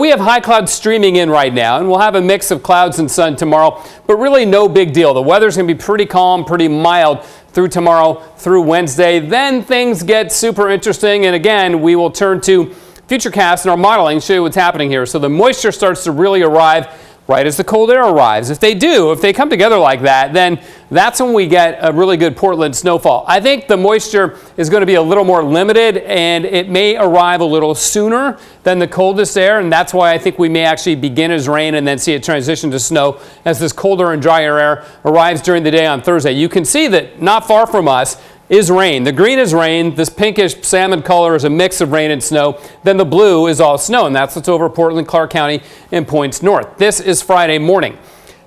we have high clouds streaming in right now, and we'll have a mix of clouds and sun tomorrow, but really no big deal. The weather's going to be pretty calm, pretty mild through tomorrow, through Wednesday. Then things get super interesting, and again, we will turn to Futurecast and our modeling, show you what's happening here. So the moisture starts to really arrive right as the cold air arrives. If they come together like that, then that's when we get a really good Portland snowfall. I think the moisture is going to be a little more limited, and it may arrive a little sooner than the coldest air, and that's why I think we may actually begin as rain and then see it transition to snow as this colder and drier air arrives during the day on Thursday. You can see that not far from us is rain. The green is rain. This pinkish salmon color is a mix of rain and snow. Then the blue is all snow, and that's what's over Portland, Clark County, and points north. This is Friday morning.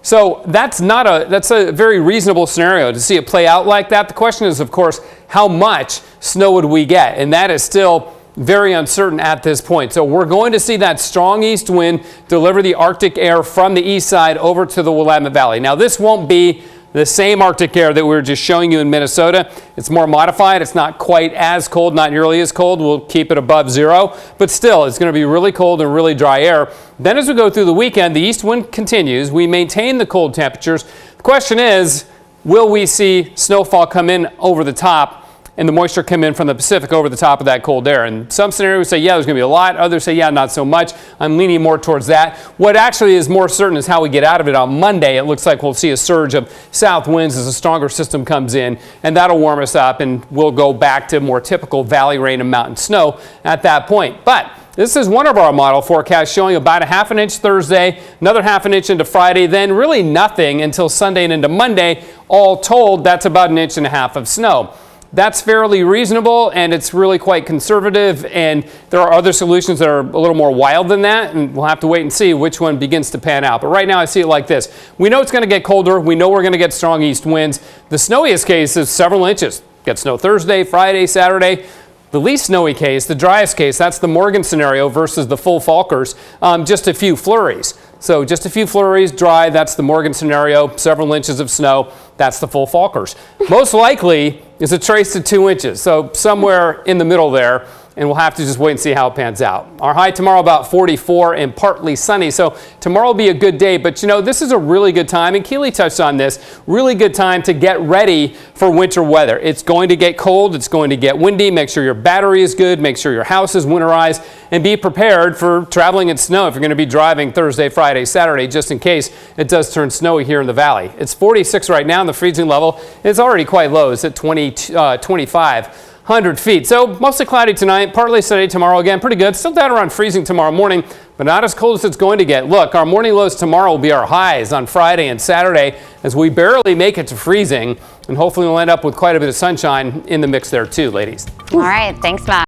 So that's a very reasonable scenario to see it play out like that. The question is, of course, how much snow would we get? And that is still very uncertain at this point. So we're going to see that strong east wind deliver the Arctic air from the east side over to the Willamette Valley. Now, this won't be the same Arctic air that we were just showing you in Minnesota. It's more modified. It's not quite as cold, not nearly as cold. We'll keep it above zero, but still, it's going to be really cold and really dry air. Then as we go through the weekend, the east wind continues. We maintain the cold temperatures. The question is, will we see snowfall come in over the top and the moisture come in from the Pacific over the top of that cold air? And some scenarios say, yeah, there's going to be a lot. Others say, yeah, not so much. I'm leaning more towards that. What actually is more certain is how we get out of it on Monday. It looks like we'll see a surge of south winds as a stronger system comes in, and that'll warm us up, and we'll go back to more typical valley rain and mountain snow at that point. But this is one of our model forecasts showing about a ½ inch Thursday, another ½ inch into Friday, then really nothing until Sunday and into Monday. All told, that's about 1.5 inches of snow. That's fairly reasonable, and it's really quite conservative, and there are other solutions that are a little more wild than that, and we'll have to wait and see which one begins to pan out. But right now I see it like this. We know it's going to get colder. We know we're going to get strong east winds. The snowiest case is several inches. Get snow Thursday, Friday, Saturday. The least snowy case, the driest case, that's the Morgan scenario versus the full Falkers, just a few flurries. So just a few flurries, dry, that's the Morgan scenario, several inches of snow, that's the full Falkers. Most likely is a trace to 2 inches, so somewhere in the middle there, and we'll have to just wait and see how it pans out. Our high tomorrow about 44 and partly sunny, so tomorrow will be a good day, but you know, this is a really good time, and Keely touched on this, really good time to get ready for winter weather. It's going to get cold, it's going to get windy, make sure your battery is good, make sure your house is winterized, and be prepared for traveling in snow if you're going to be driving Thursday, Friday, Saturday, just in case it does turn snowy here in the valley. It's 46 right now, and the freezing level is already quite low. It's at 2,500 feet. So mostly cloudy tonight, partly sunny tomorrow. Again, pretty good. Still down around freezing tomorrow morning, but not as cold as it's going to get. Look, our morning lows tomorrow will be our highs on Friday and Saturday as we barely make it to freezing, and hopefully we'll end up with quite a bit of sunshine in the mix there too, ladies. All right, thanks, Matt.